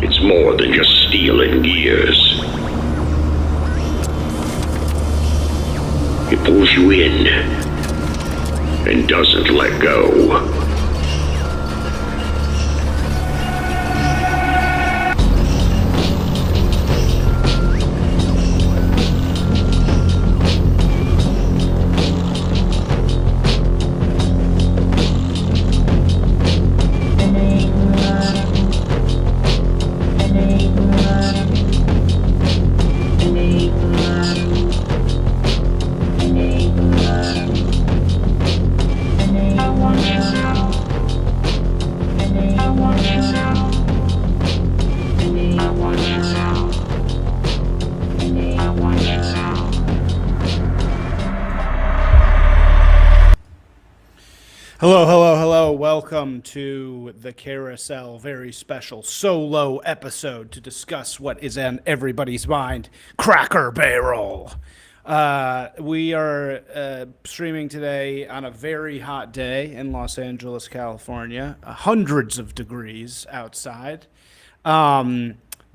It's more than just steel and gears. It pulls you in and doesn't let go. Hello, hello, hello. Welcome to the Carousel very special solo episode to discuss what is on everybody's mind, Cracker Barrel. We are streaming today on a very hot day in Los Angeles, California. Hundreds of degrees outside.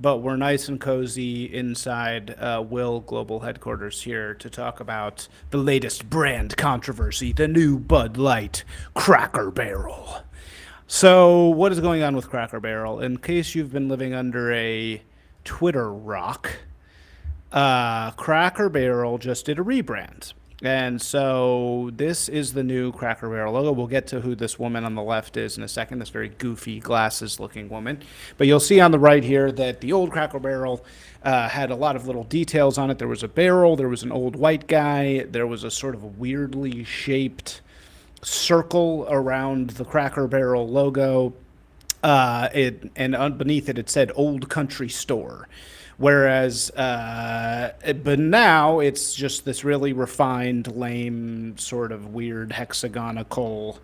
But we're nice and cozy inside Will Global Headquarters here to talk about the latest brand controversy, the new Bud Light Cracker Barrel. So, what is going on with Cracker Barrel? In case you've been living under a Twitter rock, Cracker Barrel just did a rebrand. And so this is the new Cracker Barrel logo. We'll get to who this woman on the left is in a second, this very goofy glasses looking woman. But you'll see on the right here that the old Cracker Barrel had a lot of little details on it. There was a barrel, there was an old white guy, there was a sort of weirdly shaped circle around the Cracker Barrel logo. And underneath it said Old Country Store. Whereas, but now it's just this really refined, lame, sort of weird hexagonal,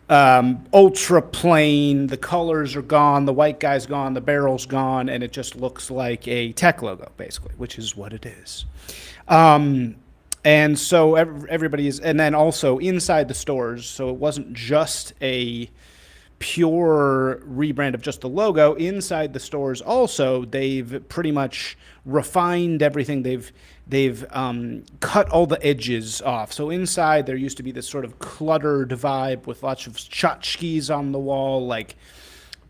ultra plain. The colors are gone, the white guy's gone, the barrel's gone, and it just looks like a tech logo, basically, which is what it is. And so everybody is, and then also inside the stores, so it wasn't just a pure rebrand of just the logo. Inside the stores also, they've pretty much refined everything. They've cut all the edges off. So inside there used to be this sort of cluttered vibe with lots of tchotchkes on the wall, like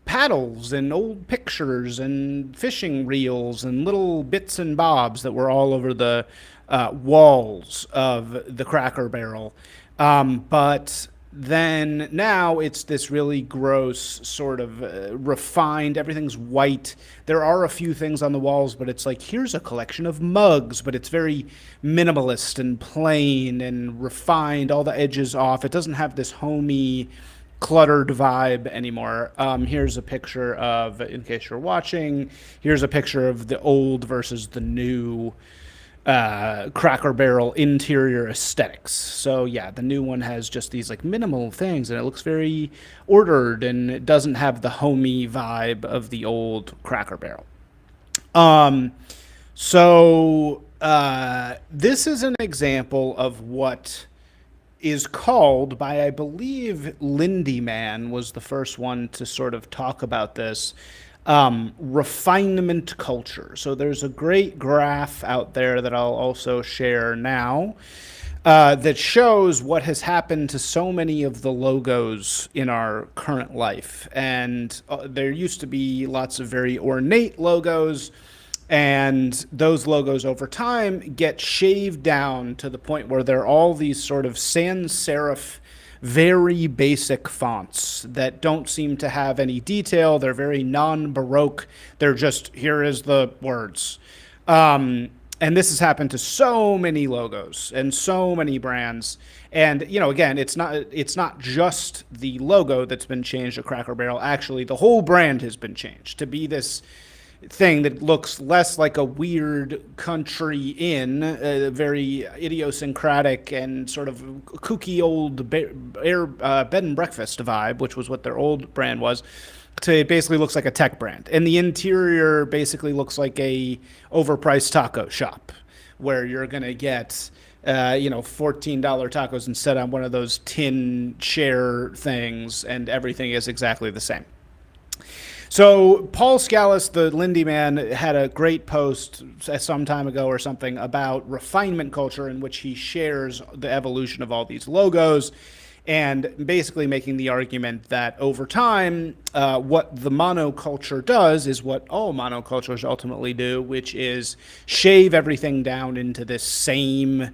paddles and old pictures and fishing reels and little bits and bobs that were all over the walls of the Cracker Barrel. But then now it's this really gross sort of refined, everything's white. There are a few things on the walls, but it's like, here's a collection of mugs, but it's very minimalist and plain and refined, all the edges off. It doesn't have this homey, cluttered vibe anymore. Here's a picture of, in case you're watching, here's a picture of the old versus the new Cracker Barrel interior aesthetics. So yeah, the new one has just these like minimal things and it looks very ordered and it doesn't have the homey vibe of the old Cracker Barrel. This is an example of what is called by, I believe, Lindy Man was the first one to sort of talk about this, refinement culture. So there's a great graph out there that I'll also share now that shows what has happened to so many of the logos in our current life. And there used to be lots of very ornate logos, and those logos over time get shaved down to the point where they're all these sort of sans serif, very basic fonts that don't seem to have any detail. They're very non-Baroque. They're just, here is the words. And this has happened to so many logos and so many brands. And, you know, again, it's not just the logo that's been changed at Cracker Barrel. Actually, the whole brand has been changed to be this thing that looks less like a weird country inn, very idiosyncratic and sort of kooky old bed and breakfast vibe, which was what their old brand was, to it basically looks like a tech brand. And the interior basically looks like a overpriced taco shop where you're going to get $14 tacos instead on one of those tin chair things, and everything is exactly the same. So Paul Scalise, the Lindy man, had a great post some time ago or something about refinement culture, in which he shares the evolution of all these logos, and basically making the argument that over time, what the monoculture does is what all monocultures ultimately do, which is shave everything down into this same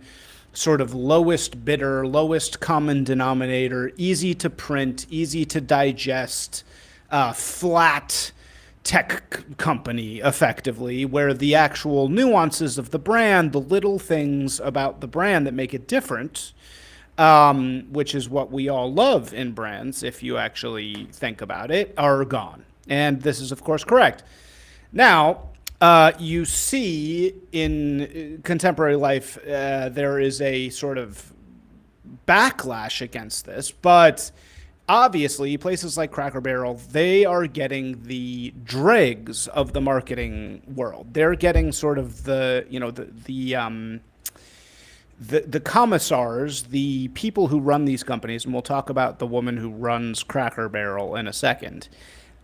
sort of lowest bidder, lowest common denominator, easy to print, easy to digest, flat tech company, effectively, where the actual nuances of the brand, the little things about the brand that make it different, which is what we all love in brands, if you actually think about it, are gone. And this is, of course, correct. Now, you see in contemporary life, there is a sort of backlash against this, but obviously places like Cracker Barrel, they are getting the dregs of the marketing world. They're getting sort of the commissars, the people who run these companies, and we'll talk about the woman who runs Cracker Barrel in a second.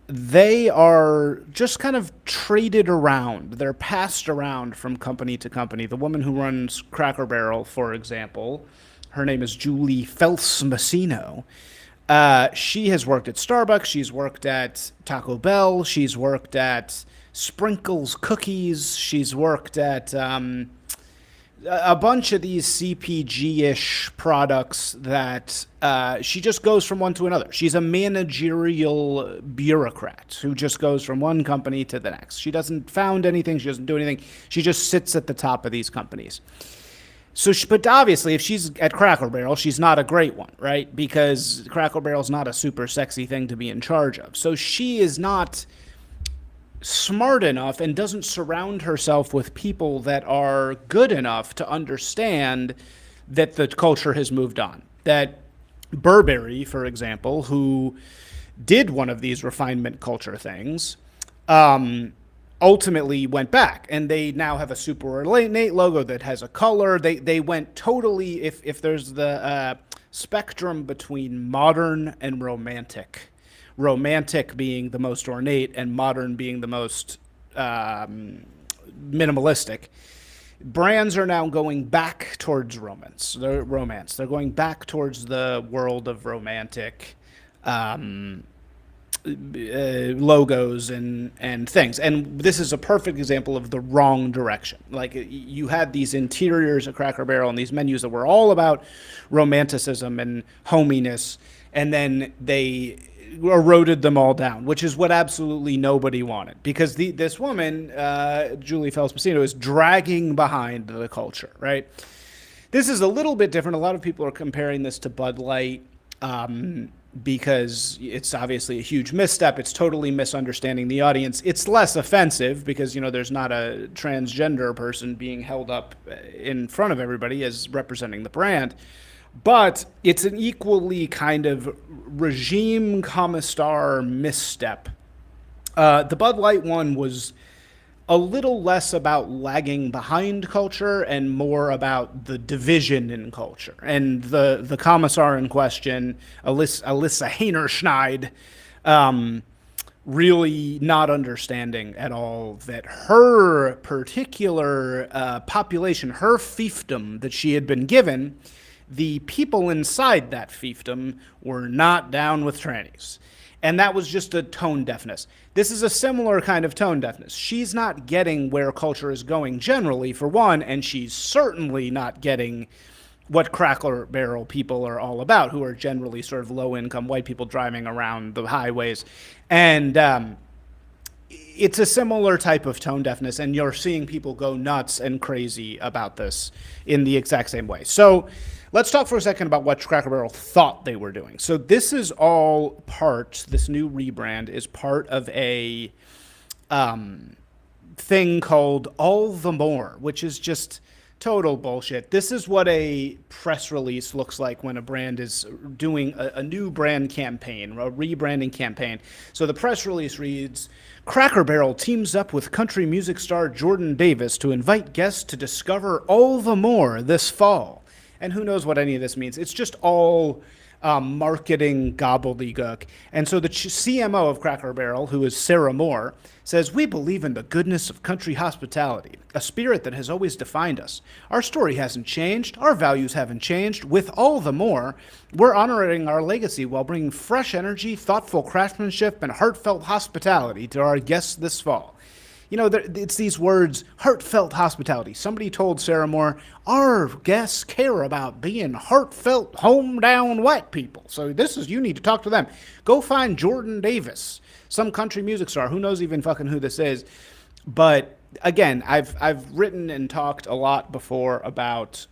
They are just kind of traded around. They're passed around from company to company. The woman who runs Cracker Barrel, for example, her name is Julie Felss-Masino. She has worked at Starbucks. She's worked at Taco Bell. She's worked at Sprinkles Cookies. She's worked at a bunch of these CPG-ish products that she just goes from one to another. She's a managerial bureaucrat who just goes from one company to the next. She doesn't found anything. She doesn't do anything. She just sits at the top of these companies. So, but obviously, if she's at Cracker Barrel, she's not a great one, right? Because Cracker Barrel's not a super sexy thing to be in charge of. So she is not smart enough and doesn't surround herself with people that are good enough to understand that the culture has moved on. That Burberry, for example, who did one of these refinement culture things, ultimately went back, and they now have a super ornate logo that has a color. They went totally, if there's the spectrum between modern and romantic being the most ornate and modern being the most minimalistic, brands are now going back towards romance. They're going back towards the world of romantic logos and things. And this is a perfect example of the wrong direction. Like, you had these interiors at Cracker Barrel and these menus that were all about romanticism and hominess, and then they eroded them all down, which is what absolutely nobody wanted, because this woman, Julie Felss-Masino, is dragging behind the culture, right? This is a little bit different. A lot of people are comparing this to Bud Light, because it's obviously a huge misstep. It's totally misunderstanding the audience. It's less offensive because, there's not a transgender person being held up in front of everybody as representing the brand. But it's an equally kind of regime commissar misstep. The Bud Light one was a little less about lagging behind culture and more about the division in culture. And the commissar in question, Alyssa Heinerschneid, really not understanding at all that her particular population, her fiefdom that she had been given, the people inside that fiefdom were not down with trannies. And that was just a tone deafness. This is a similar kind of tone deafness. She's not getting where culture is going generally, for one, and she's certainly not getting what Cracker Barrel people are all about, who are generally sort of low-income white people driving around the highways. And it's a similar type of tone deafness, and you're seeing people go nuts and crazy about this in the exact same way. So let's talk for a second about what Cracker Barrel thought they were doing. So this is all part, this new rebrand is part of a thing called All the More, which is just total bullshit. This is what a press release looks like when a brand is doing a new brand campaign, a rebranding campaign. So the press release reads, Cracker Barrel teams up with country music star Jordan Davis to invite guests to discover all the more this fall. And who knows what any of this means. It's just all marketing gobbledygook. And so the CMO of Cracker Barrel, who is Sarah Moore, says, "We believe in the goodness of country hospitality, a spirit that has always defined us. Our story hasn't changed. Our values haven't changed. With all the more, we're honoring our legacy while bringing fresh energy, thoughtful craftsmanship, and heartfelt hospitality to our guests this fall." You know, it's these words, heartfelt hospitality. Somebody told Sarah Moore, our guests care about being heartfelt, home-down white people. So you need to talk to them. Go find Jordan Davis, some country music star. Who knows even fucking who this is? But again, I've written and talked a lot before about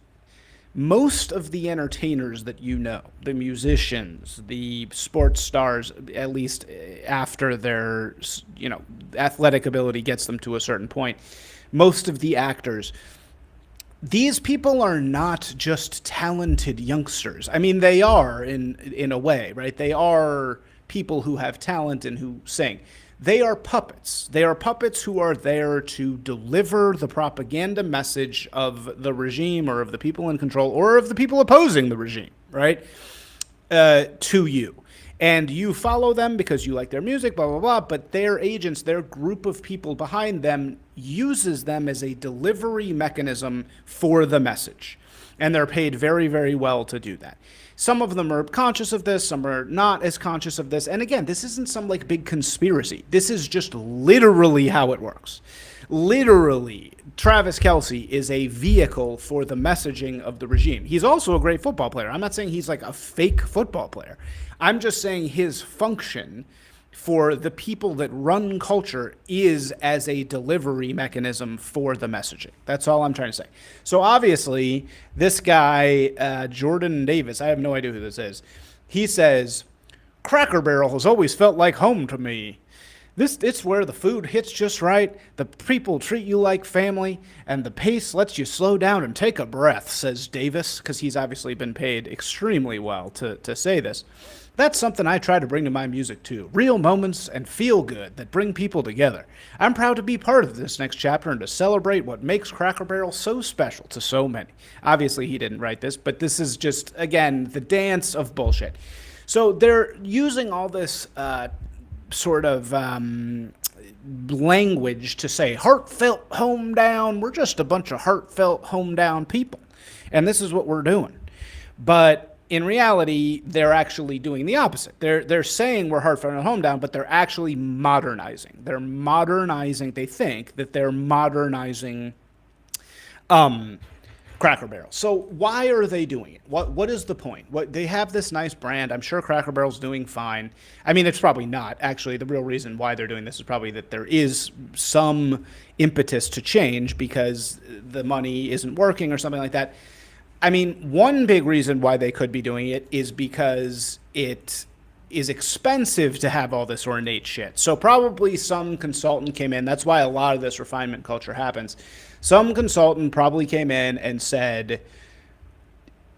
most of the entertainers that you know, the musicians, the sports stars, at least after their, athletic ability gets them to a certain point, most of the actors, these people are not just talented youngsters. I mean, they are in a way, right? They are people who have talent and who sing. They are puppets. They are puppets who are there to deliver the propaganda message of the regime or of the people in control or of the people opposing the regime, right? To you. And you follow them because you like their music, blah, blah, blah. But their agents, their group of people behind them uses them as a delivery mechanism for the message. And they're paid very, very well to do that. Some of them are conscious of this, some are not as conscious of this. And again, this isn't some like big conspiracy. This is just literally how it works. Literally, Travis Kelce is a vehicle for the messaging of the regime. He's also a great football player. I'm not saying he's like a fake football player. I'm just saying his function for the people that run culture is as a delivery mechanism for the messaging. That's all I'm trying to say. So obviously, this guy, Jordan Davis, I have no idea who this is. He says, Cracker Barrel has always felt like home to me. It's where the food hits just right, the people treat you like family, and the pace lets you slow down and take a breath, says Davis, because he's obviously been paid extremely well to say this. That's something I try to bring to my music too. Real moments and feel good that bring people together. I'm proud to be part of this next chapter and to celebrate what makes Cracker Barrel so special to so many. Obviously, he didn't write this, but this is just, again, the dance of bullshit. So they're using all this sort of language to say, heartfelt home down. We're just a bunch of heartfelt home down people. And this is what we're doing. But in reality, they're actually doing the opposite. They're saying we're heartfelt and home down, but they're actually modernizing. They're modernizing. They think that they're modernizing Cracker Barrel. So why are they doing it? What is the point? They have this nice brand. I'm sure Cracker Barrel's doing fine. I mean, it's probably not. Actually, the real reason why they're doing this is probably that there is some impetus to change because the money isn't working or something like that. I mean, one big reason why they could be doing it is because it is expensive to have all this ornate shit. So probably some consultant came in. That's why a lot of this refinement culture happens. Some consultant probably came in and said,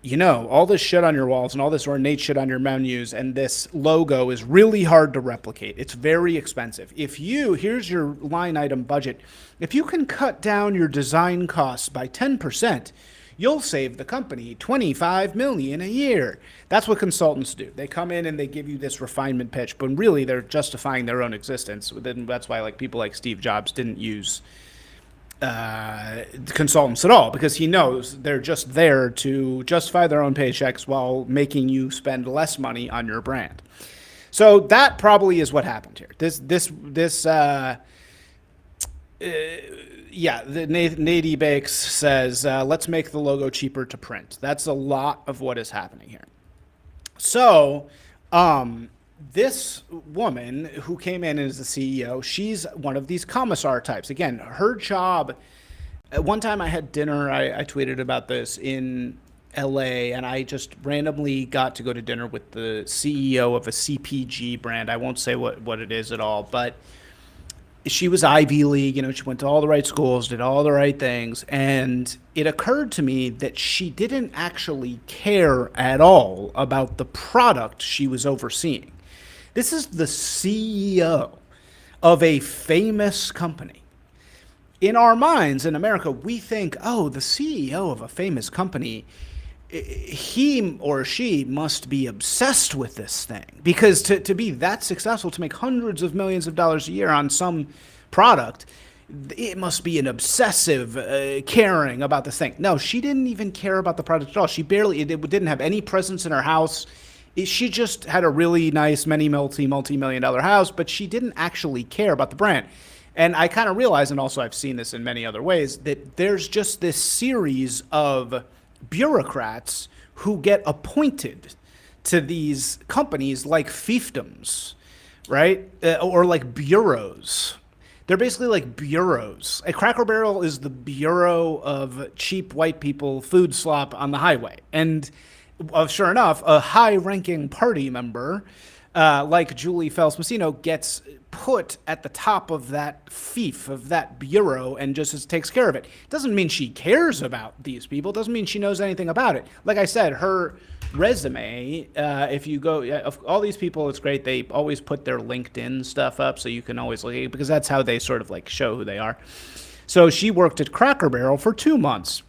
you know, all this shit on your walls and all this ornate shit on your menus and this logo is really hard to replicate. It's very expensive. Here's your line item budget. If you can cut down your design costs by 10%, you'll save the company $25 million a year. That's what consultants do. They come in and they give you this refinement pitch, but really they're justifying their own existence. That's why people like Steve Jobs didn't use consultants at all, because he knows they're just there to justify their own paychecks while making you spend less money on your brand. So that probably is what happened here. Nady Bakes says, let's make the logo cheaper to print. That's a lot of what is happening here. So, this woman who came in as the CEO, she's one of these commissar types. Again, her job, one time I had dinner, I tweeted about this in LA, and I just randomly got to go to dinner with the CEO of a CPG brand. I won't say what it is at all, but she was Ivy League, she went to all the right schools, did all the right things. And it occurred to me that she didn't actually care at all about the product she was overseeing. This is the CEO of a famous company. In our minds in America, we think, oh, the CEO of a famous company, he or she must be obsessed with this thing, because to be that successful, to make hundreds of millions of dollars a year on some product, it must be an obsessive caring about this thing. No, she didn't even care about the product at all. She barely, it didn't have any presence in her house. She just had a really nice, multi-million dollar house, but she didn't actually care about the brand. And I kind of realize, and also I've seen this in many other ways, that there's just this series of bureaucrats who get appointed to these companies like fiefdoms, right? Or like bureaus. They're basically like bureaus. A Cracker Barrel is the bureau of cheap white people food slop on the highway. And sure enough, a high-ranking party member like Julie Fells-Masino gets put at the top of that fief, of that bureau, and just takes care of it. Doesn't mean she cares about these people. Doesn't mean she knows anything about it. Like I said, her resume, if you go, all these people, it's great. They always put their LinkedIn stuff up, so you can always look at it, because that's how they sort of like show who they are. So she worked at Cracker Barrel for 2 months.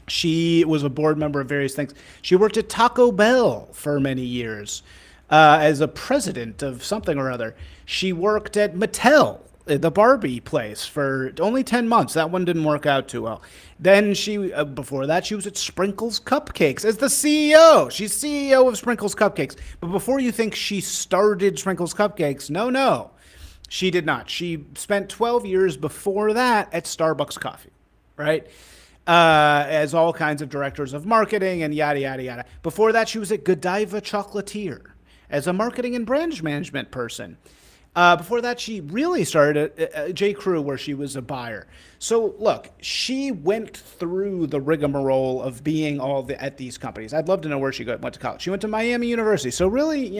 She was a board member of various things. She worked at Taco Bell for many years as a president of something or other. She worked at Mattel, the Barbie place, for only 10 months. That one didn't work out too well. Then she, before that, she was at Sprinkles Cupcakes as the CEO. She's CEO of Sprinkles Cupcakes. But before you think she started Sprinkles Cupcakes, no, she did not. She spent 12 years before that at Starbucks Coffee, right? As all kinds of directors of marketing and yada, yada, yada. Before that, she was at Godiva Chocolatier as a marketing and brand management person. Before that, she really started at J. Crew, where she was a buyer. So look, she went through the rigmarole of being at these companies. I'd love to know where she went to college. She went to Miami University. So really,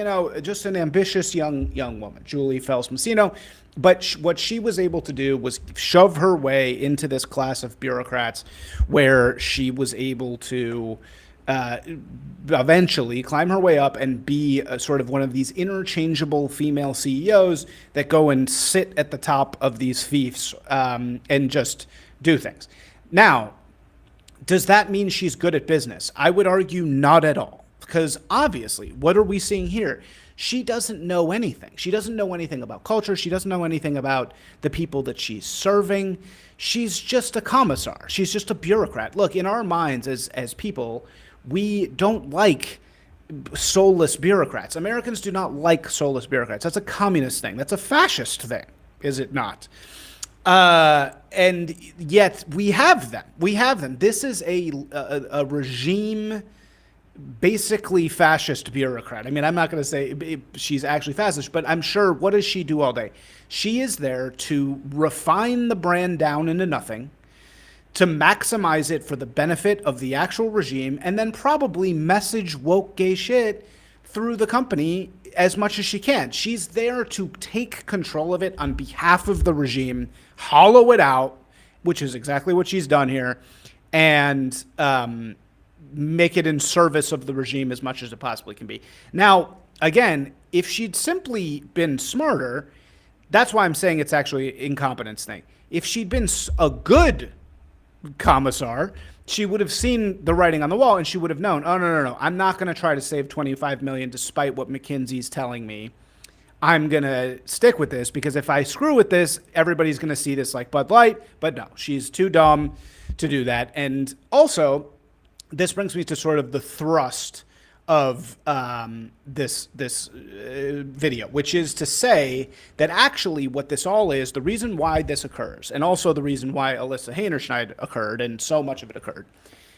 just an ambitious young woman, Julie Fells-Masino. But what she was able to do was shove her way into this class of bureaucrats, where she was able to eventually climb her way up and be sort of one of these interchangeable female CEOs that go and sit at the top of these fiefs and just do things. Now, does that mean she's good at business? I would argue not at all, because obviously, what are we seeing here? She doesn't know anything. She doesn't know anything about culture. She doesn't know anything about the people that she's serving. She's just a commissar. She's just a bureaucrat. Look, in our minds as people, we don't like soulless bureaucrats. Americans do not like soulless bureaucrats. That's a communist thing. That's a fascist thing, is it not? And yet we have them. We have them. This is a regime, basically fascist bureaucrat. I mean, I'm not going to say she's actually fascist, but I'm sure, what does she do all day? She is there to refine the brand down into nothing, to maximize it for the benefit of the actual regime, and then probably message woke gay shit through the company as much as she can. She's there to take control of it on behalf of the regime, hollow it out, which is exactly what she's done here, and make it in service of the regime as much as it possibly can be. Now, again, if she'd simply been smarter, that's why I'm saying it's actually an incompetence thing. If she'd been a good commissar, she would have seen the writing on the wall, and she would have known, oh, no, I'm not going to try to save $25 million despite what McKinsey's telling me. I'm going to stick with this, because if I screw with this, everybody's going to see this like Bud Light. But no, she's too dumb to do that. And also, this brings me to sort of the thrust of this video, which is to say that actually what this all is, the reason why this occurs, and also the reason why Alyssa Heinerscheid occurred, and so much of it occurred,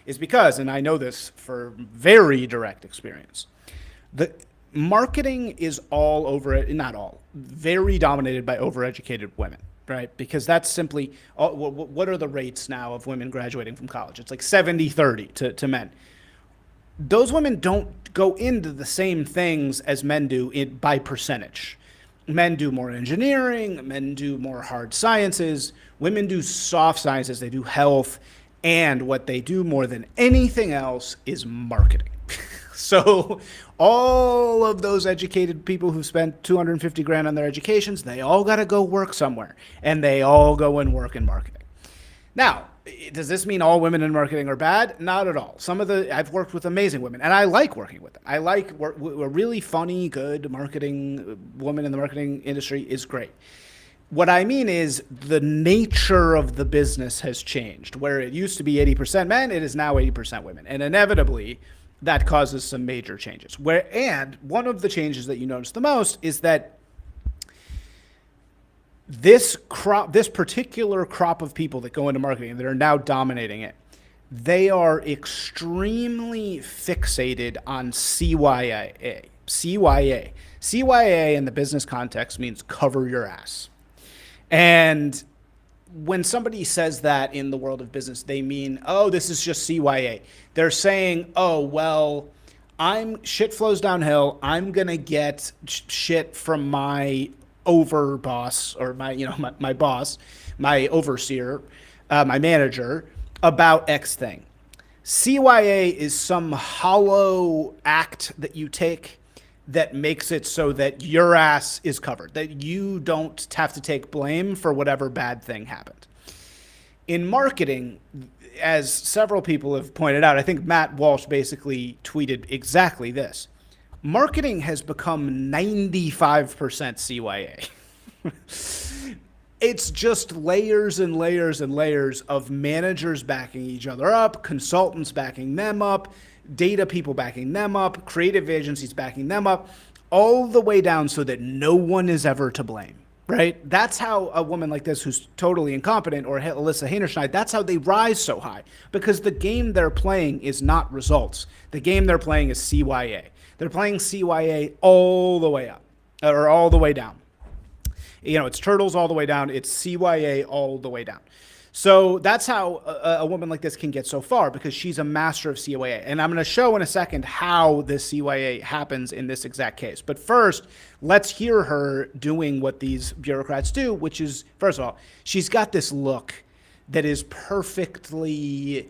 is because, and I know this for very direct experience, the marketing is all over it, not all, very dominated by overeducated women. Right? Because that's simply, what are the rates now of women graduating from college? It's like 70-30 to men. Those women don't go into the same things as men do by percentage. Men do more engineering, men do more hard sciences, women do soft sciences, they do health, and what they do more than anything else is marketing. So all of those educated people who spent $250,000 on their educations, they all got to go work somewhere, and they all go and work in marketing. Now, does this mean all women in marketing are bad? Not at all. I've worked with amazing women, and I like working with them. I like a really funny, good marketing woman in the marketing industry is great. What I mean is the nature of the business has changed. Where it used to be 80% men, it is now 80% women. And inevitably, that causes some major changes. And one of the changes that you notice the most is that this particular crop of people that go into marketing that are now dominating it, they are extremely fixated on CYA. CYA in the business context means cover your ass. And when somebody says that in the world of business, they mean, oh, this is just CYA. They're saying, oh, well, shit flows downhill. I'm going to get shit from my overboss or my boss, my overseer, my manager about X thing. CYA is some hollow act that you take that makes it so that your ass is covered, that you don't have to take blame for whatever bad thing happened. In marketing, as several people have pointed out, I think Matt Walsh basically tweeted exactly this. Marketing has become 95% CYA. It's just layers and layers and layers of managers backing each other up, consultants backing them up, data people backing them up, creative agencies backing them up, all the way down so that no one is ever to blame, right? That's how a woman like this who's totally incompetent, or Alyssa Heinerscheid, that's how they rise so high, because the game they're playing is not results. The game they're playing is CYA. They're playing CYA all the way up, or all the way down. It's turtles all the way down. It's CYA all the way down. So that's how a woman like this can get so far, because she's a master of CYA. And I'm going to show in a second how this CYA happens in this exact case. But first, let's hear her doing what these bureaucrats do, which is, first of all, she's got this look that is perfectly,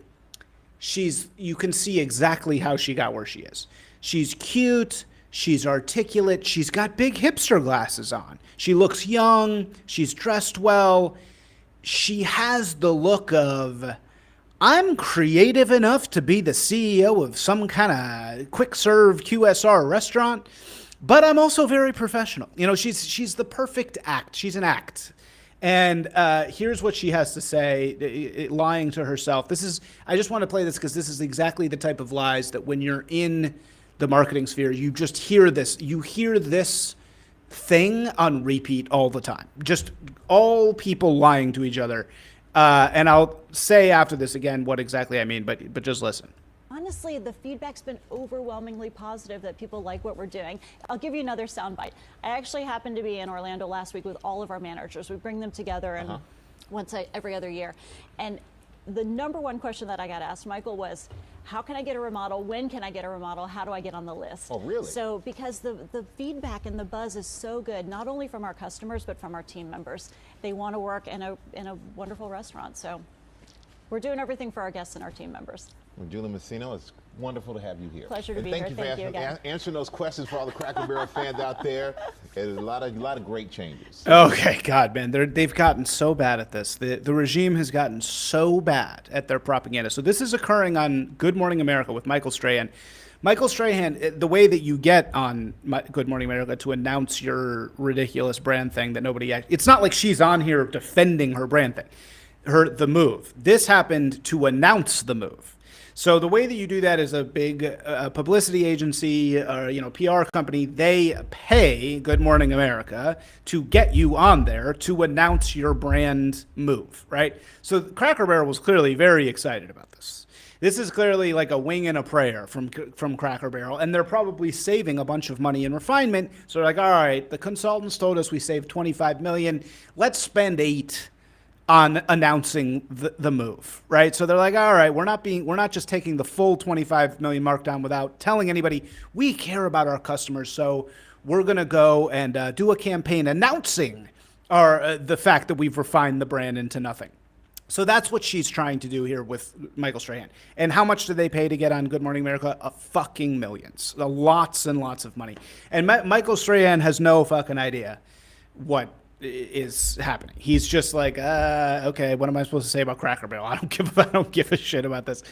you can see exactly how she got where she is. She's cute. She's articulate. She's got big hipster glasses on. She looks young. She's dressed well. She has the look of, I'm creative enough to be the CEO of some kind of quick serve QSR restaurant, but I'm also very professional. She's the perfect act. She's an act. And here's what she has to say, lying to herself. I just want to play this because this is exactly the type of lies that when you're in the marketing sphere, you just hear this. You hear this thing on repeat all the time. Just all people lying to each other. And I'll say after this again what exactly I mean, but just listen. Honestly, the feedback's been overwhelmingly positive that people like what we're doing. I'll give you another soundbite. I actually happened to be in Orlando last week with all of our managers. We bring them together and once every other year. And the number one question that I got asked, Michael, was, how can I get a remodel? When can I get a remodel? How do I get on the list? Oh, really? So because the feedback and the buzz is so good, not only from our customers, but from our team members. They want to work in a wonderful restaurant. So we're doing everything for our guests and our team members. Well, Julie Masino, it's wonderful to have you here. Pleasure to be here. Thank you for answering those questions for all the Cracker Barrel fans out there. There's a lot of great changes. Okay, God, man, they've gotten so bad at this. The regime has gotten so bad at their propaganda. So this is occurring on Good Morning America with Michael Strahan. Michael Strahan, the way that you get on Good Morning America to announce your ridiculous brand thing that it's not like she's on here defending her brand thing, the move. This happened to announce the move. So the way that you do that is a big publicity agency or PR company. They pay Good Morning America to get you on there to announce your brand move, right? So Cracker Barrel was clearly very excited about this. This is clearly like a wing and a prayer from Cracker Barrel, and they're probably saving a bunch of money in refinement. So they're like, all right, the consultants told us we saved $25 million. Let's spend $8 million on announcing the move, right? So they're like, all right, we're not just taking the full 25 million markdown without telling anybody. We care about our customers, so we're gonna go and do a campaign announcing the fact that we've refined the brand into nothing. So that's what she's trying to do here with Michael Strahan. And how much do they pay to get on Good Morning America? Fucking millions, lots and lots of money. And Michael Strahan has no fucking idea what is happening. He's just like, okay, what am I supposed to say about Cracker Barrel? I don't give a shit about this.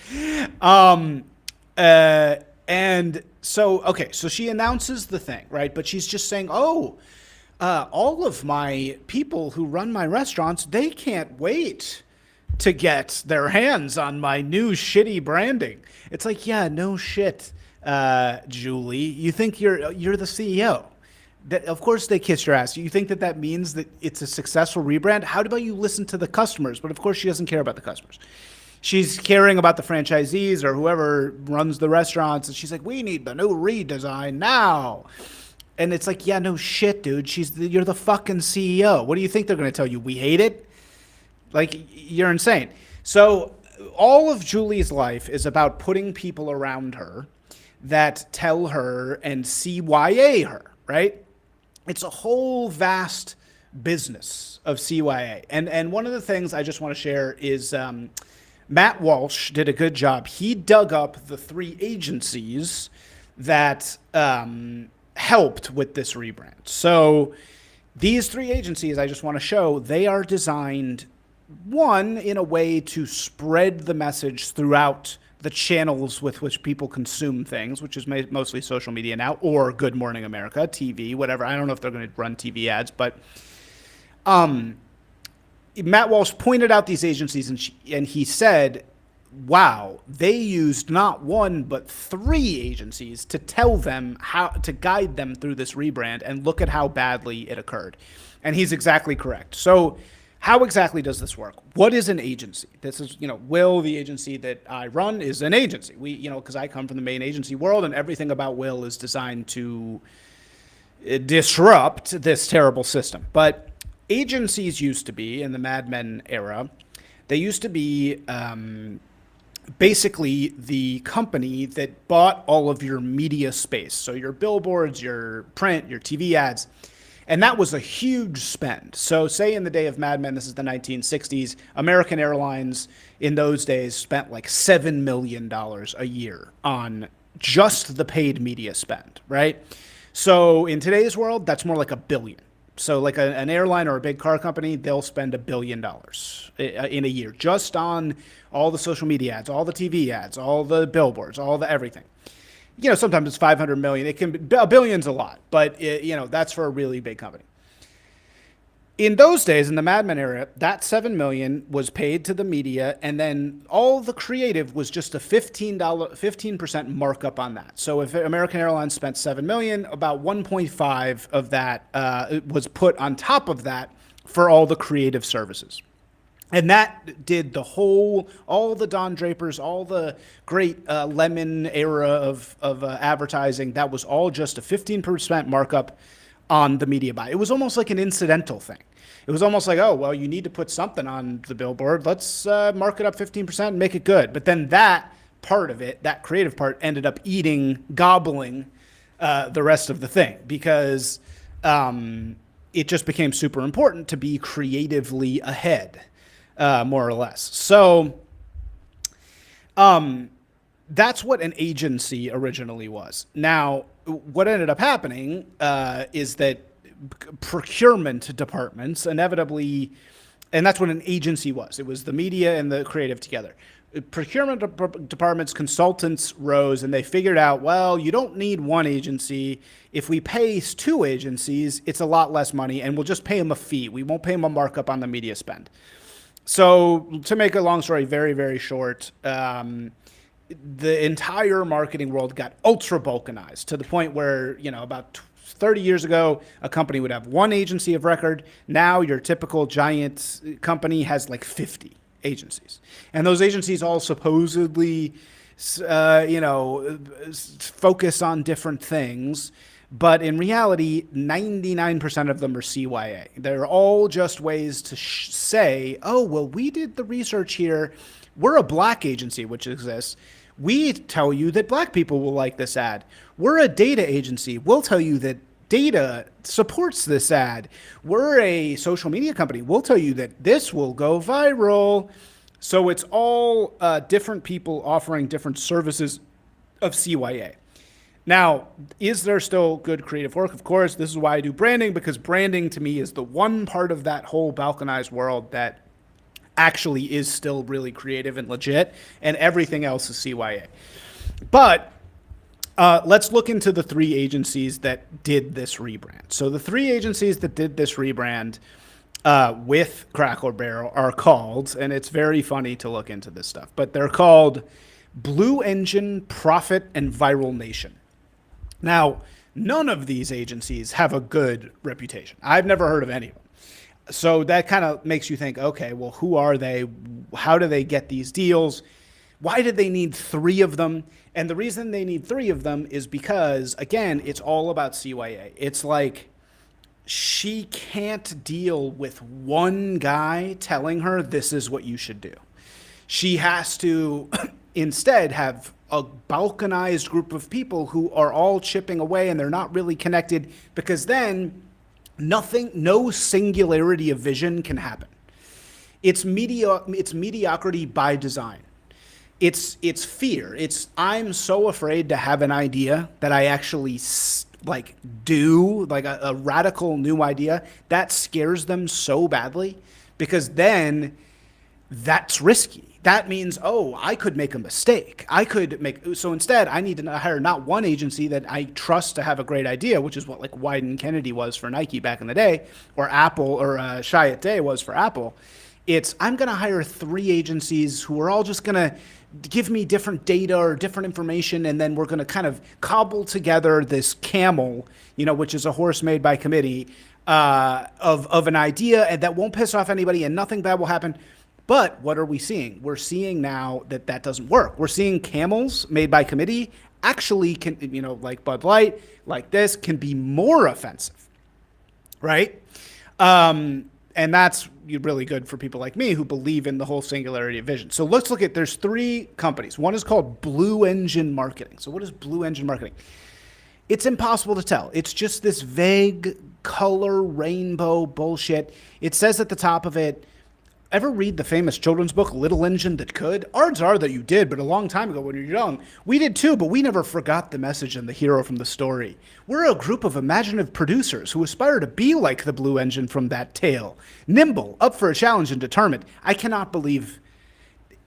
And so, okay, so she announces the thing, right? But she's just saying, all of my people who run my restaurants, they can't wait to get their hands on my new shitty branding. It's like, yeah, no shit, Julie. You think you're the CEO? That, of course they kiss your ass. You think that means that it's a successful rebrand? How about you listen to the customers? But of course she doesn't care about the customers. She's caring about the franchisees or whoever runs the restaurants. And she's like, we need the new redesign now. And it's like, yeah, no shit, dude. You're the fucking CEO. What do you think they're going to tell you? We hate it? Like, you're insane. So all of Julie's life is about putting people around her that tell her and CYA her, right? It's a whole vast business of CYA. And one of the things I just want to share is Matt Walsh did a good job. He dug up the 3 agencies that helped with this rebrand. So these 3 agencies I just want to show, they are designed, one, in a way to spread the message throughout the channels with which people consume things, which is mostly social media now, or Good Morning America, TV, whatever. I don't know if they're going to run TV ads, but Matt Walsh pointed out these agencies, and he said, wow, they used not 1, but 3 agencies to tell them how to guide them through this rebrand, and look at how badly it occurred. And he's exactly correct. So how exactly does this work? What is an agency? This is, Will, the agency that I run, is an agency. We, because I come from the main agency world, and everything about Will is designed to disrupt this terrible system. But agencies used to be, in the Mad Men era, they used to be basically the company that bought all of your media space. So your billboards, your print, your TV ads. And that was a huge spend. So say in the day of Mad Men, this is the 1960s, American Airlines in those days spent like $7 million a year on just the paid media spend, right? So in today's world, that's more like $1 billion. So like an airline or a big car company, they'll spend $1 billion in a year just on all the social media ads, all the TV ads, all the billboards, all the everything. Sometimes it's 500 million. It can be, $1 billion's a lot, but that's for a really big company. In those days, in the Mad Men era, that $7 million was paid to the media, and then all the creative was just a 15% markup on that. So if American Airlines spent $7 million, about 1.5 of that was put on top of that for all the creative services. And that did all the Don Drapers, all the great Lemon era of advertising. That was all just a 15% markup on the media buy. It was almost like an incidental thing. It was almost like, oh, well, you need to put something on the billboard. Let's mark it up 15% and make it good. But then that part of it, that creative part, ended up gobbling the rest of the thing, because it just became super important to be creatively ahead. More or less. So that's what an agency originally was. Now, what ended up happening is that procurement departments inevitably, and that's what an agency was. It was the media and the creative together. Procurement departments, consultants rose, and they figured out, well, you don't need one agency. If we pay 2 agencies, it's a lot less money, and we'll just pay them a fee. We won't pay them a markup on the media spend. So to make a long story very, very short, the entire marketing world got ultra balkanized to the point where, about 30 years ago, a company would have 1 agency of record. Now your typical giant company has like 50 agencies. And those agencies all supposedly, focus on different things. But in reality, 99% of them are CYA. They're all just ways to say, oh, well, we did the research here. We're a black agency, which exists. We tell you that black people will like this ad. We're a data agency. We'll tell you that data supports this ad. We're a social media company. We'll tell you that this will go viral. So it's all different people offering different services of CYA. Now, is there still good creative work? Of course. This is why I do branding, because branding to me is the one part of that whole balkanized world that actually is still really creative and legit, and everything else is CYA. But let's look into the 3 agencies that did this rebrand. So the 3 agencies that did this rebrand with Crackle Barrel are called, and it's very funny to look into this stuff, but they're called Blue Engine, Profit, and Viral Nation. Now, none of these agencies have a good reputation. I've never heard of any of them. So that kind of makes you think, okay, well, who are they? How do they get these deals? Why did they need 3 of them? And the reason they need 3 of them is because, again, it's all about CYA. It's like she can't deal with one guy telling her this is what you should do. She has to instead have a balkanized group of people who are all chipping away, and they're not really connected, because then no singularity of vision can happen. It's mediocrity by design. It's fear. I'm so afraid to have an idea that I actually do, like a radical new idea. That scares them so badly, because then that's risky. That means, I could make a mistake. So instead, I need to hire not one agency that I trust to have a great idea, which is what like Wyden Kennedy was for Nike back in the day, or Apple, or Chiat Day was for Apple. I'm going to hire 3 agencies who are all just going to give me different data or different information, and then we're going to kind of cobble together this camel, which is a horse made by committee, of an idea, and that won't piss off anybody, and nothing bad will happen. But what are we seeing? We're seeing now that doesn't work. We're seeing camels made by committee actually can, like Bud Light, like this, can be more offensive, right? And that's really good for people like me who believe in the whole singularity of vision. So let's look at, there's 3 companies. One is called Blue Engine Marketing. So what is Blue Engine Marketing? It's impossible to tell. It's just this vague color rainbow bullshit. It says at the top of it, ever read the famous children's book, Little Engine That Could? Odds are that you did, but a long time ago when you were young. We did too, but we never forgot the message and the hero from the story. We're a group of imaginative producers who aspire to be like the Blue Engine from that tale. Nimble, up for a challenge, and determined. I cannot believe,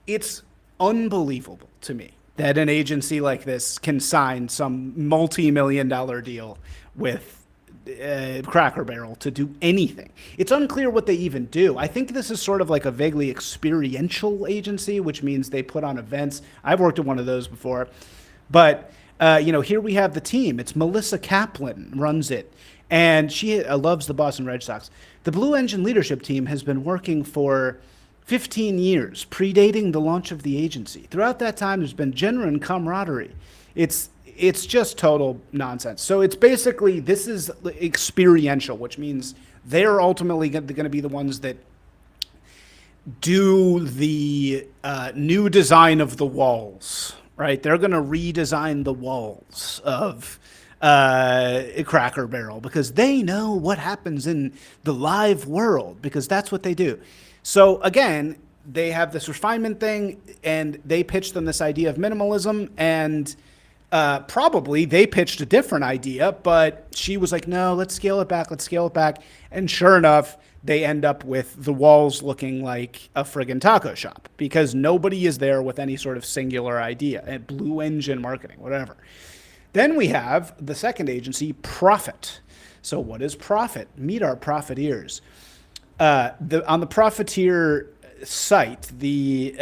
it's unbelievable to me that an agency like this can sign some multi-million-dollar deal with Cracker Barrel to do anything. It's unclear what they even do. I think this is sort of like a vaguely experiential agency, which means they put on events. I've worked at one of those before. But, here we have the team. It's Melissa Kaplan runs it. And she loves the Boston Red Sox. The Blue Engine leadership team has been working for 15 years, predating the launch of the agency. Throughout that time, there's been genuine camaraderie. It's just total nonsense. So it's basically, this is experiential, which means they're ultimately going to be the ones that do the new design of the walls, right? They're going to redesign the walls of Cracker Barrel, because they know what happens in the live world, because that's what they do. So again, they have this refinement thing, and they pitched them this idea of minimalism, and probably they pitched a different idea, but she was like, no, let's scale it back. And sure enough, they end up with the walls looking like a friggin' taco shop, because nobody is there with any sort of singular idea. And Blue Engine Marketing, whatever. Then we have the second agency, Profit. So what is Profit? Meet our profiteers. On the Profiteer site, the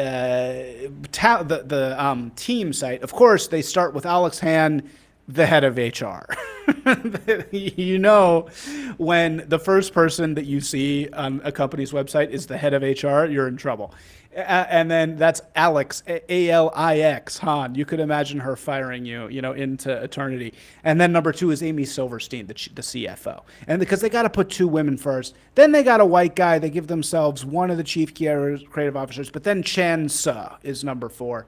team site, of course, they start with Alex Hann, the head of HR. When the first person that you see on a company's website is the head of HR, you're in trouble. And then that's Alex, A-L-I-X, Hann. You could imagine her firing you, into eternity. And then number 2 is Amy Silverstein, the CFO. And because they got to put 2 women first, then they got a white guy. They give themselves one of the chief creative officers. But then Chan Suh is number 4,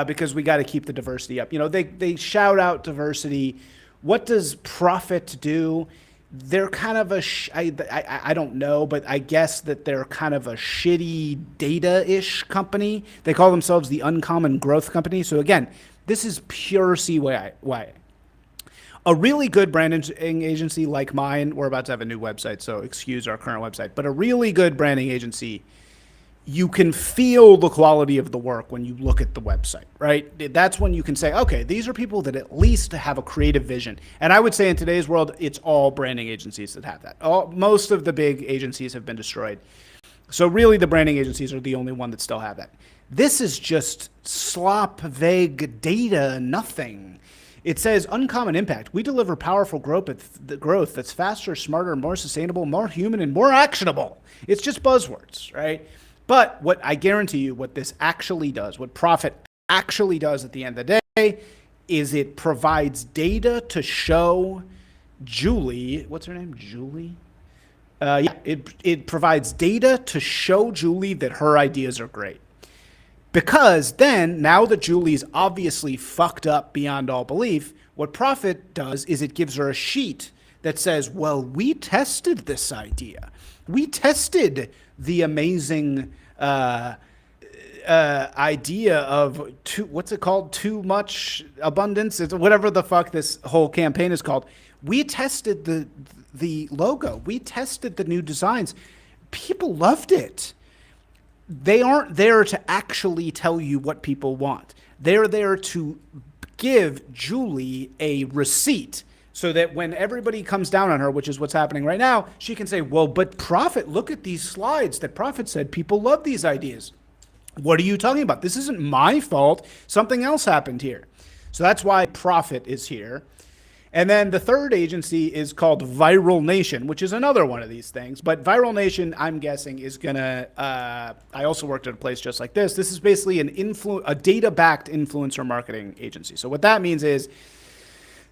because we got to keep the diversity up. They shout out diversity. What does Profit do? They're kind of I don't know, but I guess that they're kind of a shitty data-ish company. They call themselves the Uncommon Growth Company. So again, this is pure CYA. A really good branding agency like mine, we're about to have a new website, so excuse our current website, but a really good branding agency, you can feel the quality of the work when you look at the website, right? That's when you can say, okay, these are people that at least have a creative vision. And I would say in today's world, it's all branding agencies that have that. Most of the big agencies have been destroyed. So really the branding agencies are the only one that still have that. This is just slop, vague data, nothing. It says uncommon impact. We deliver powerful growth that's faster, smarter, more sustainable, more human, and more actionable. It's just buzzwords, right? But what I guarantee you, what this actually does, what Prophet actually does at the end of the day, is it provides data to show Julie, what's her name? Julie? It provides data to show Julie that her ideas are great. Because then, now that Julie's obviously fucked up beyond all belief, what Prophet does is it gives her a sheet that says, well, we tested this idea. We tested the amazing idea of too much abundance. It's whatever the fuck this whole campaign is called. We tested the logo. We tested the new designs. People loved it. They aren't there to actually tell you what people want. They're there to give Julie a receipt so that when everybody comes down on her, which is what's happening right now, she can say, well, but Prophet, look at these slides that Prophet said people love these ideas. What are you talking about? This isn't my fault. Something else happened here. So that's why Prophet is here. And then the third agency is called Viral Nation, which is another one of these things. But Viral Nation, I'm guessing, is going to... I also worked at a place just like this. This is basically a data-backed influencer marketing agency. So what that means is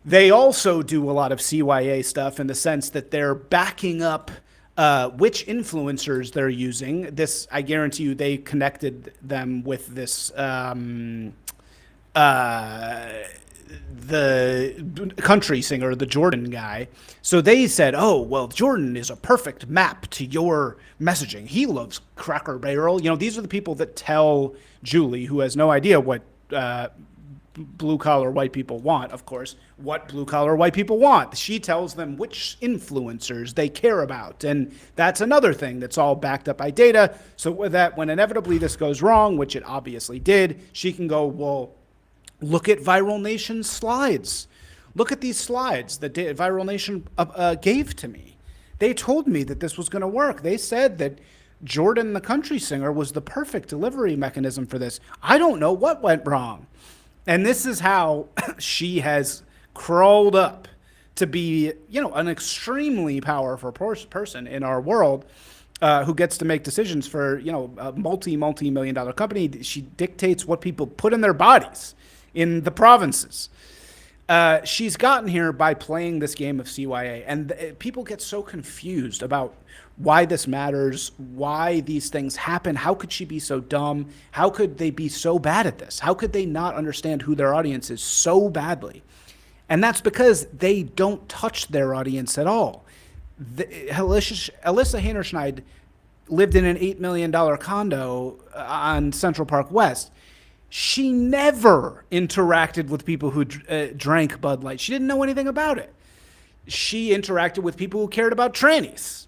they also do a lot of CYA stuff in the sense that they're backing up which influencers they're using. This, I guarantee you, they connected them with this... the country singer, the Jordan guy. So they said, oh, well, Jordan is a perfect map to your messaging. He loves Cracker Barrel. You know, these are the people that tell Julie, who has no idea what blue-collar white people want, of course, what blue-collar white people want. She tells them which influencers they care about. And that's another thing that's all backed up by data. So that when inevitably this goes wrong, which it obviously did, she can go, well, look at Viral Nation's slides. Look at these slides that Viral Nation gave to me. They told me that this was going to work. They said that Jordan, the country singer, was the perfect delivery mechanism for this. I don't know what went wrong. And this is how she has crawled up to be, you know, an extremely powerful person in our world who gets to make decisions for, you know, a multi-million dollar company. She dictates what people put in their bodies in the provinces. She's gotten here by playing this game of CYA, and people get so confused about why this matters, why these things happen. How could she be so dumb? How could they be so bad at this? How could they not understand who their audience is so badly? And that's because they don't touch their audience at all. Alyssa Heinerscheid lived in an $8 million condo on Central Park West. She never interacted with people who drank Bud Light. She didn't know anything about it. She interacted with people who cared about trannies.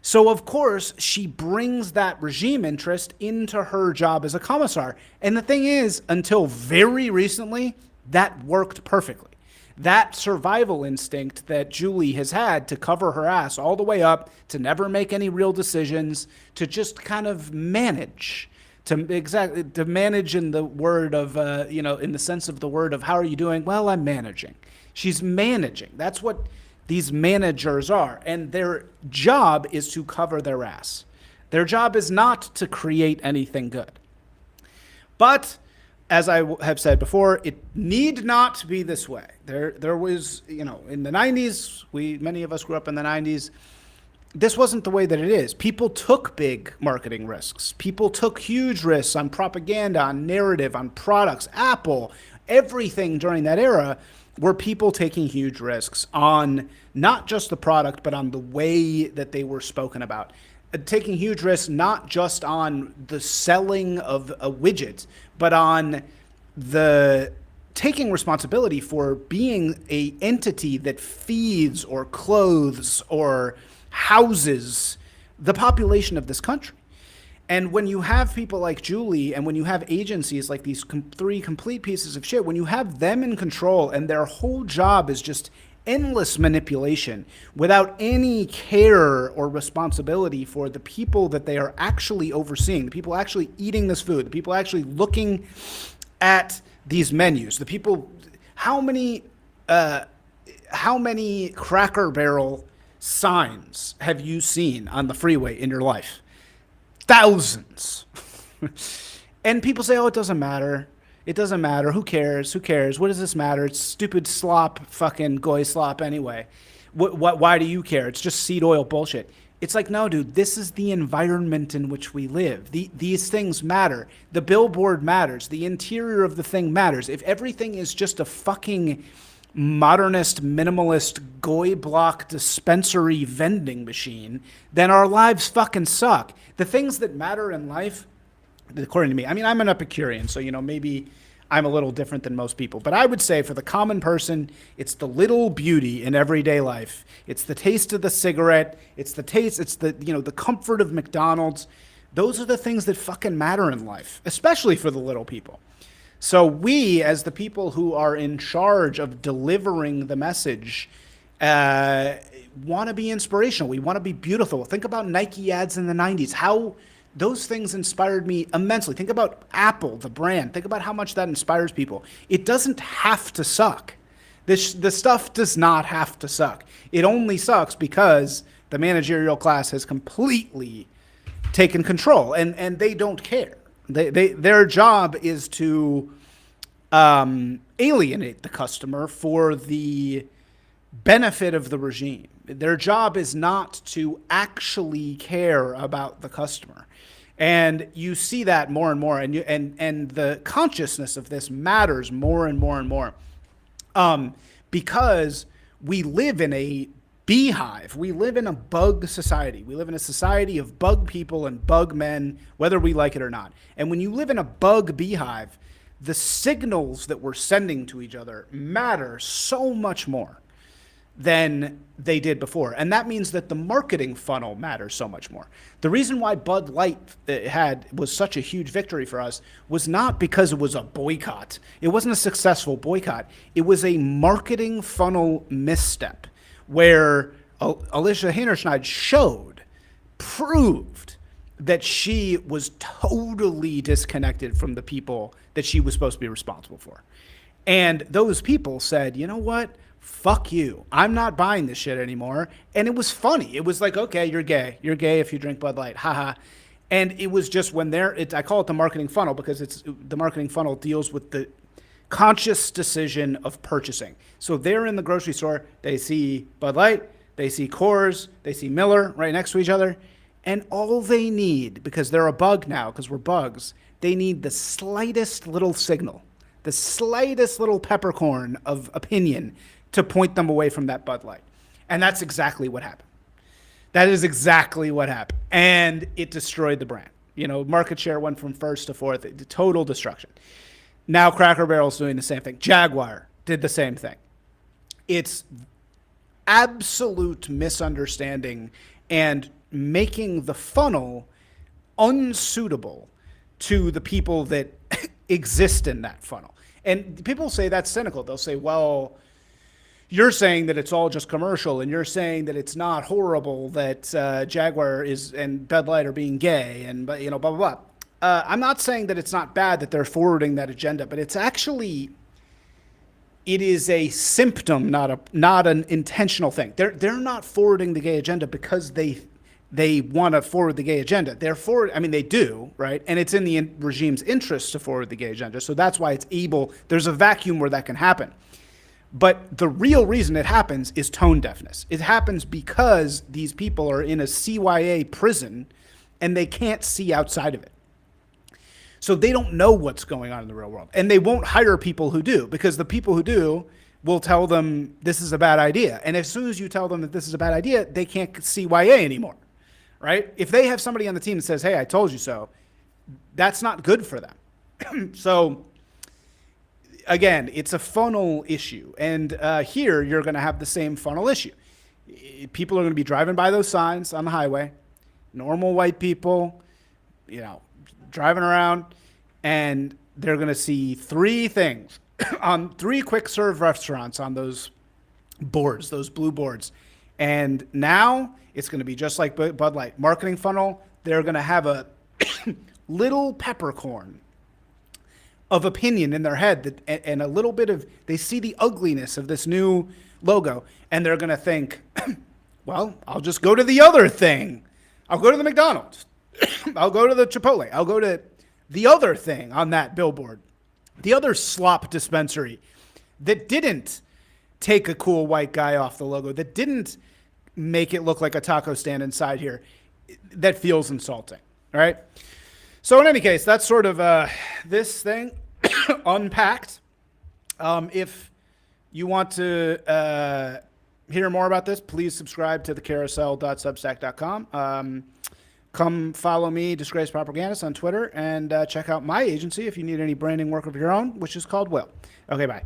So, of course, she brings that regime interest into her job as a commissar. And the thing is, until very recently, that worked perfectly. That survival instinct that Julie has had to cover her ass all the way up, to never make any real decisions, to just kind of manage. To manage in the word of, in the sense of the word of, how are you doing? Well, I'm managing. She's managing. That's what these managers are. And their job is to cover their ass. Their job is not to create anything good. But, as I have said before, it need not be this way. There was, in the 90s, many of us grew up in the 90s, this wasn't the way that it is. People took big marketing risks. People took huge risks on propaganda, on narrative, on products. Apple, everything during that era were people taking huge risks on not just the product, but on the way that they were spoken about. Taking huge risks not just on the selling of a widget, but on the taking responsibility for being a entity that feeds or clothes or houses the population of this country. And when you have people like Julie and when you have agencies like these three complete pieces of shit, when you have them in control and their whole job is just endless manipulation without any care or responsibility for the people that they are actually overseeing, the people actually eating this food, the people actually looking at these menus, the people, how many Cracker Barrel signs have you seen on the freeway in your life? Thousands. And people say, oh, it doesn't matter. It doesn't matter. Who cares? Who cares? What does this matter? It's stupid slop, fucking goy slop anyway. Why do you care? It's just seed oil bullshit. It's like, no, dude, this is the environment in which we live. These things matter. The billboard matters. The interior of the thing matters. If everything is just a fucking modernist, minimalist, goy block dispensary vending machine, then our lives fucking suck. The things that matter in life, according to me, I mean, I'm an Epicurean, so, maybe I'm a little different than most people, but I would say for the common person, it's the little beauty in everyday life. It's the taste of the cigarette. It's the taste, it's the, the comfort of McDonald's. Those are the things that fucking matter in life, especially for the little people. So we, as the people who are in charge of delivering the message, want to be inspirational. We want to be beautiful. Think about Nike ads in the 90s, how those things inspired me immensely. Think about Apple, the brand. Think about how much that inspires people. It doesn't have to suck. The stuff does not have to suck. It only sucks because the managerial class has completely taken control, and they don't care. Their job is to alienate the customer for the benefit of the regime. Their job is not to actually care about the customer. And you see that more and more, and the consciousness of this matters more and more and more, because we live in a beehive. We live in a bug society. We live in a society of bug people and bug men, whether we like it or not. And when you live in a bug beehive, the signals that we're sending to each other matter so much more than they did before. And that means that the marketing funnel matters so much more. The reason why Bud Light was such a huge victory for us was not because it was a boycott. It wasn't a successful boycott. It was a marketing funnel misstep where Alicia Heinerscheid proved that she was totally disconnected from the people that she was supposed to be responsible for. And those people said, you know what? Fuck you. I'm not buying this shit anymore. And it was funny. It was like, okay, you're gay. You're gay if you drink Bud Light. Haha. And it was just when I call it the marketing funnel because the marketing funnel deals with the conscious decision of purchasing. So they're in the grocery store. They see Bud Light. They see Coors. They see Miller right next to each other. And all they need, because they're a bug now, because we're bugs, they need the slightest little signal, the slightest little peppercorn of opinion to point them away from that Bud Light. And that's exactly what happened. That is exactly what happened. And it destroyed the brand. Market share went from first to fourth, total destruction. Now Cracker Barrel's doing the same thing. Jaguar did the same thing. It's absolute misunderstanding and making the funnel unsuitable to the people that exist in that funnel. And people say that's cynical. They'll say, well, you're saying that it's all just commercial, and you're saying that it's not horrible that Jaguar and Bud Light are being gay, and blah, blah, blah. I'm not saying that it's not bad that they're forwarding that agenda, but it is a symptom, not an intentional thing. They're not forwarding the gay agenda because they want to forward the gay agenda. They do, right? And it's in the regime's interest to forward the gay agenda. So that's why there's a vacuum where that can happen. But the real reason it happens is tone deafness. It happens because these people are in a CYA prison and they can't see outside of it. So they don't know what's going on in the real world. And they won't hire people who do, because the people who do will tell them this is a bad idea. And as soon as you tell them that this is a bad idea, they can't CYA anymore, right? If they have somebody on the team that says, hey, I told you so, that's not good for them. So again, it's a funnel issue. And here you're going to have the same funnel issue. People are going to be driving by those signs on the highway, normal white people, driving around, and they're going to see three things on three quick serve restaurants on those boards, those blue boards. And now it's going to be just like Bud Light marketing funnel. They're going to have a little peppercorn of opinion in their head and a little bit of, they see the ugliness of this new logo, and they're going to think, well, I'll just go to the other thing. I'll go to the McDonald's. I'll go to the Chipotle. I'll go to the other thing on that billboard, the other slop dispensary that didn't take a cool white guy off the logo, that didn't make it look like a taco stand inside here. That feels insulting. All right. So in any case, that's sort of this thing unpacked. If you want to hear more about this, please subscribe to thecarousel.substack.com. Come follow me, Disgraced Propagandist, on Twitter, and check out my agency if you need any branding work of your own, which is called Will. Okay, bye.